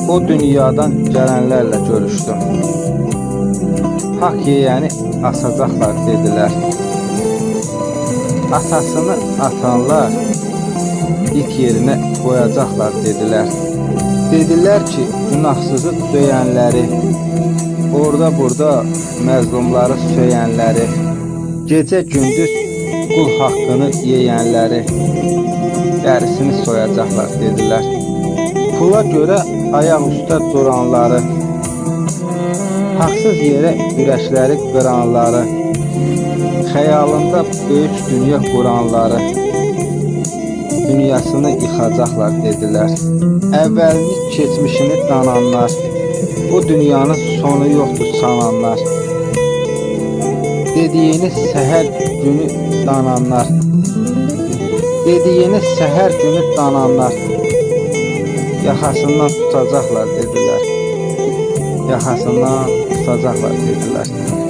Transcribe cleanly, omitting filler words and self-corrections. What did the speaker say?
O dünyadan gələnlərlə görüşdüm. Hak yeyəni asacaqlar dedilər. Atasını atanlar it yerinə qoyacaqlar dedilər. Dedilər ki, günahsızı döyənləri, orada burada məzlumları söyənləri, gecə gündüz qul haqqını yeyənləri dərisini soyacaqlar dedilər. Pula görə ayaq üstə duranları, haqsız yerə ürəkləri qıranları, xəyalında böyük dünya quranları dünyasını yıxacaqlar dedilər. Əvvəlini keçmişini dananlar, bu dünyanın sonu yoxdur sananlar, dediyini səhər günü dananlar, dediyini səhər günü dananlar yaxasından tutacaqlar dedilər. Yaxasından tutacaqlar dedilər.